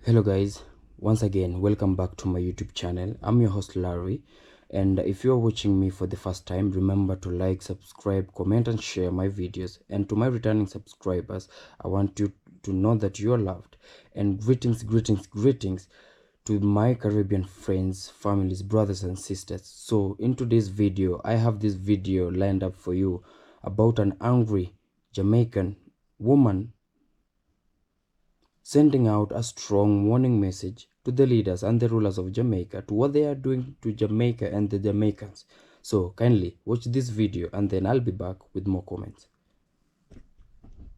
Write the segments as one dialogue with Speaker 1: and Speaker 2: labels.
Speaker 1: Hello guys, once again welcome back to my YouTube channel. I'm your host Larry, and if you're watching me for the first time, remember to like, subscribe, comment and share my videos. And to my returning subscribers, I want you to know that you're loved. And greetings to my Caribbean friends, families, brothers and sisters. So in today's video, I have this video lined up for you about an angry Jamaican woman sending out a strong warning message to the leaders and the rulers of Jamaica to what they are doing to Jamaica and the Jamaicans. So kindly watch this video and then I'll be back with more comments.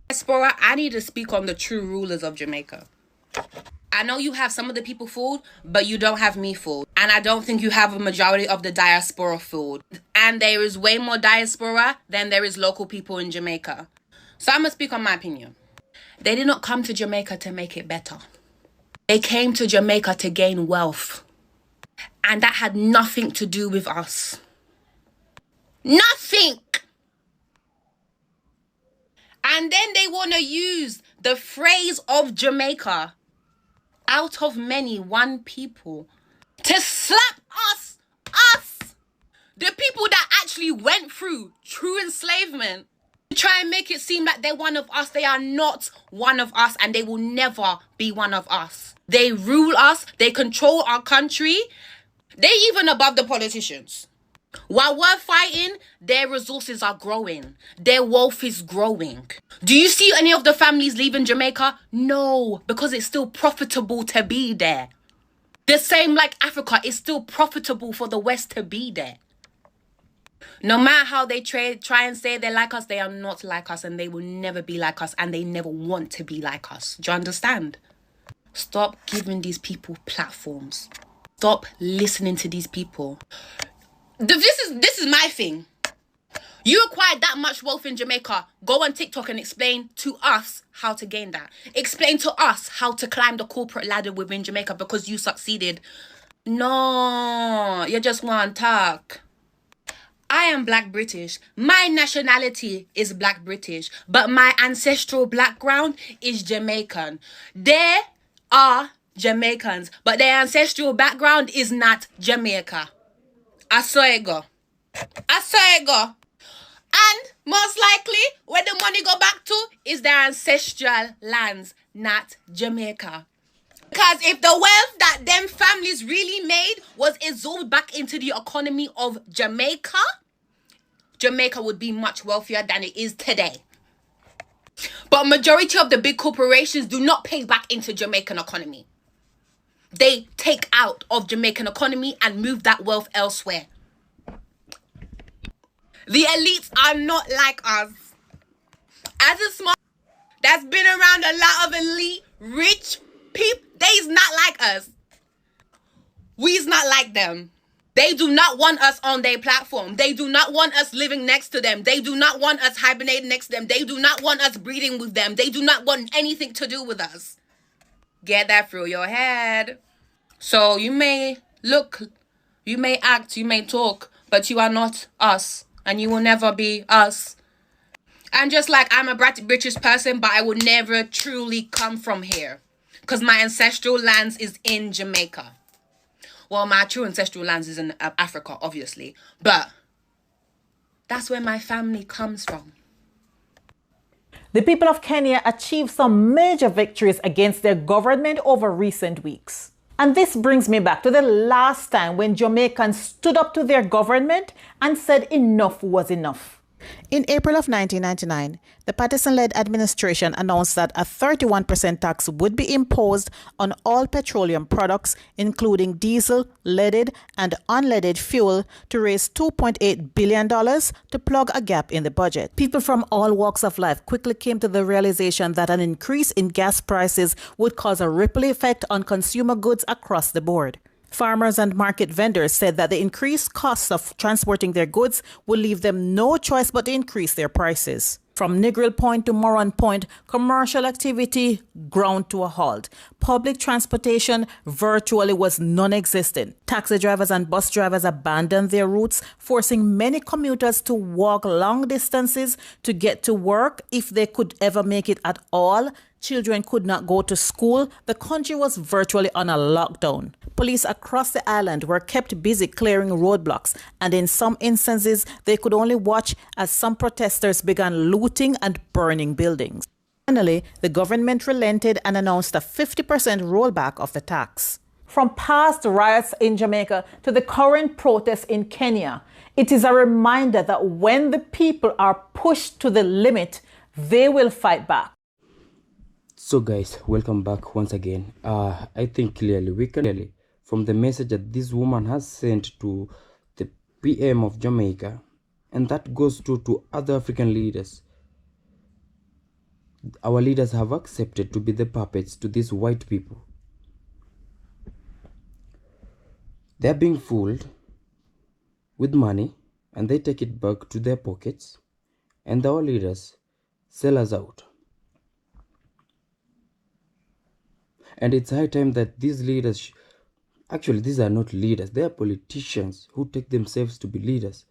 Speaker 2: Diaspora, I need to speak on the true rulers of Jamaica. I know you have some of the people fooled, but you don't have me fooled. And I don't think you have a majority of the diaspora fooled. And there is way more diaspora than there is local people in Jamaica. So I'm going to speak on my opinion. They did not come to Jamaica to make it better. They came to Jamaica to gain wealth. And that had nothing to do with us. Nothing! And then they want to use the phrase of Jamaica, out of many, one people, to slap us, the people that actually went through true enslavement, try and make it seem like they're one of us. They are not one of us, and they will never be one of us. They rule us, they control our country, they're even above the politicians. While we're fighting, their resources are growing. Their wealth is growing. Do you see any of the families leaving Jamaica? No, because it's still profitable to be there. The same like Africa, it's still profitable for the West to be there. No matter how they try and say they're like us, they are not like us, and they will never be like us, and they never want to be like us. Do you understand? Stop giving these people platforms. Stop listening to these people. This is my thing. You acquired that much wealth in Jamaica. Go on TikTok and explain to us how to gain that. Explain to us how to climb the corporate ladder within Jamaica because you succeeded. No, you just want to talk. I am Black British. My nationality is Black British, but my ancestral background is Jamaican. They are Jamaicans, but their ancestral background is not Jamaica. I saw it go. And most likely, where the money go back to is their ancestral lands, not Jamaica. Because if the wealth that them families really made was absorbed back into the economy of Jamaica, Jamaica would be much wealthier than it is today. But majority of the big corporations do not pay back into Jamaican economy. They take out of Jamaican economy and move that wealth elsewhere. The elites are not like us. As a small that's been around a lot of elite, rich people, they's not like us. We's not like them. They do not want us on their platform. They do not want us living next to them. They do not want us hibernating next to them. They do not want us breeding with them. They do not want anything to do with us. Get that through your head. So you may look, you may act, you may talk, but you are not us. And you will never be us. And just like I'm a British person, but I will never truly come from here. Because my ancestral lands is in Jamaica. Well, my true ancestral lands is in Africa, obviously. But that's where my family comes from.
Speaker 3: The people of Kenya achieved some major victories against their government over recent weeks. And this brings me back to the last time when Jamaicans stood up to their government and said enough was enough.
Speaker 4: In April of 1999, the Patterson-led administration announced that a 31% tax would be imposed on all petroleum products, including diesel, leaded, and unleaded fuel, to raise $2.8 billion to plug a gap in the budget. People from all walks of life quickly came to the realization that an increase in gas prices would cause a ripple effect on consumer goods across the board. Farmers and market vendors said that the increased costs of transporting their goods would leave them no choice but to increase their prices. From Negril Point to Moran Point, commercial activity ground to a halt. Public transportation virtually was non-existent. Taxi drivers and bus drivers abandoned their routes, forcing many commuters to walk long distances to get to work if they could ever make it at all. Children could not go to school. The country was virtually on a lockdown. Police across the island were kept busy clearing roadblocks, and in some instances, they could only watch as some protesters began looting and burning buildings. Finally, the government relented and announced a 50% rollback of the tax.
Speaker 3: From past riots in Jamaica to the current protests in Kenya, it is a reminder that when the people are pushed to the limit, they will fight back.
Speaker 1: So guys, welcome back once again. I think clearly we can clearly from the message that this woman has sent to the PM of Jamaica, and that goes to other African leaders. Our leaders have accepted to be the puppets to these white people. They're being fooled with money, and they take it back to their pockets, and our leaders sell us out. And it's high time that these leaders, actually these are not leaders, they are politicians who take themselves to be leaders.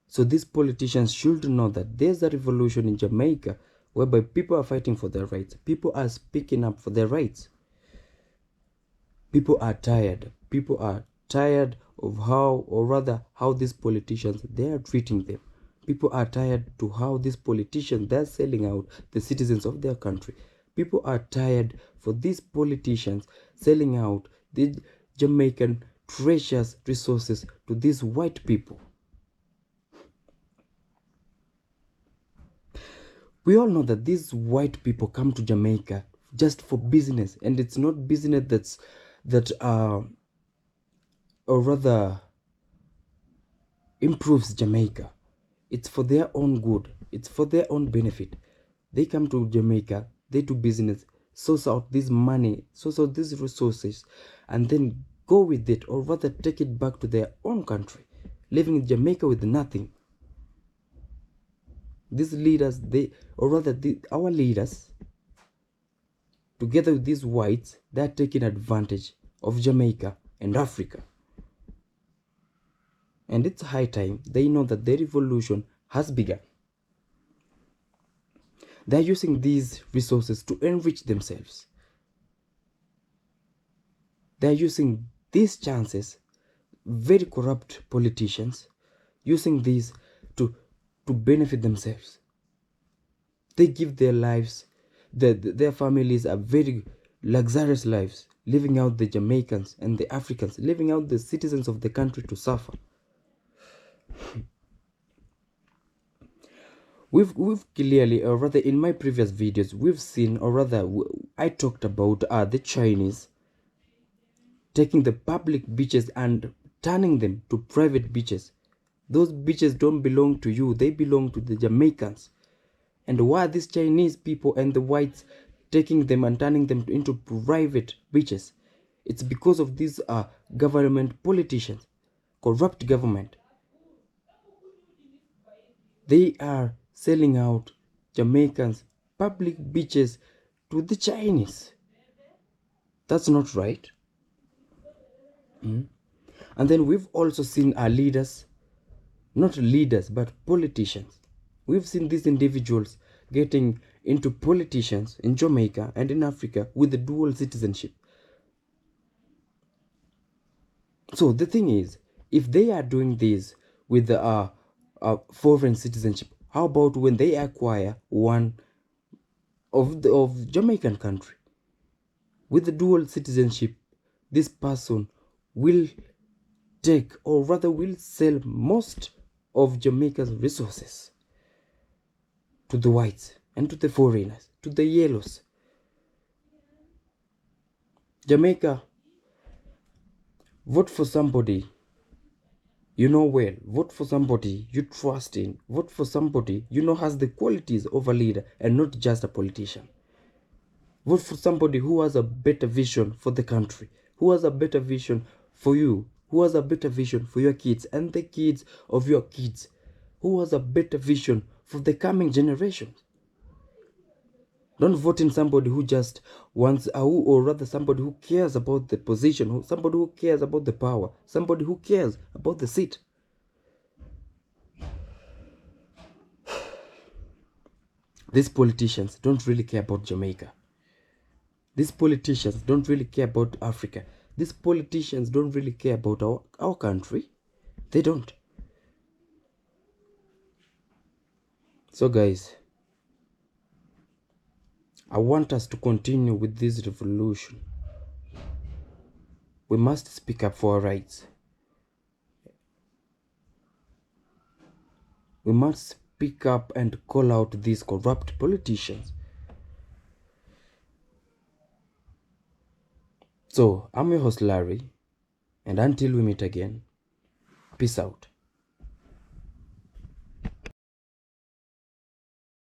Speaker 1: So these politicians should know that there's a revolution in Jamaica whereby people are fighting for their rights. People are speaking up for their rights. People are tired. People are tired of how these politicians, they are treating them. People are tired to how these politicians, they're selling out the citizens of their country. People are tired for these politicians selling out the Jamaican precious resources to these white people. We all know that these white people come to Jamaica just for business, and it's not business improves Jamaica. It's for their own good. It's for their own benefit. They come to Jamaica, they do business, source out this money, source out these resources, and then go with it, or rather take it back to their own country, living in Jamaica with nothing. These leaders, our leaders, together with these whites, they are taking advantage of Jamaica and Africa. And it's high time they know that the revolution has begun. They're using these resources to enrich themselves. They're using these chances, very corrupt politicians, using these to benefit themselves. They give their lives, their families are very luxurious lives, living out the Jamaicans and the Africans, living out the citizens of the country to suffer. We've clearly, or rather in my previous videos, we've seen, or rather I talked about the Chinese taking the public beaches and turning them to private beaches. Those beaches don't belong to you, they belong to the Jamaicans. And why are these Chinese people and the whites taking them and turning them into private beaches? It's because of these government politicians, corrupt government. They are selling out Jamaicans' public beaches to the Chinese. That's not right. And then we've also seen our leaders, not leaders, but politicians. We've seen these individuals getting into politicians in Jamaica and in Africa with the dual citizenship. So the thing is, if they are doing this with the foreign citizenship, how about when they acquire one of Jamaican country with the dual citizenship? This person will take, or rather will sell, most of Jamaica's resources to the whites and to the foreigners, to the yellows. Jamaica, vote for somebody you know well, vote for somebody you trust in, vote for somebody you know has the qualities of a leader and not just a politician. Vote for somebody who has a better vision for the country, who has a better vision for you, who has a better vision for your kids and the kids of your kids, who has a better vision for the coming generations. Don't vote in somebody who just wants, or rather somebody who cares about the position, somebody who cares about the power, somebody who cares about the seat. These politicians don't really care about Jamaica. These politicians don't really care about Africa. These politicians don't really care about our country. They don't. So guys, I want us to continue with this revolution. We must speak up for our rights. We must speak up and call out these corrupt politicians. So, I'm your host Larry, and until we meet again, peace out.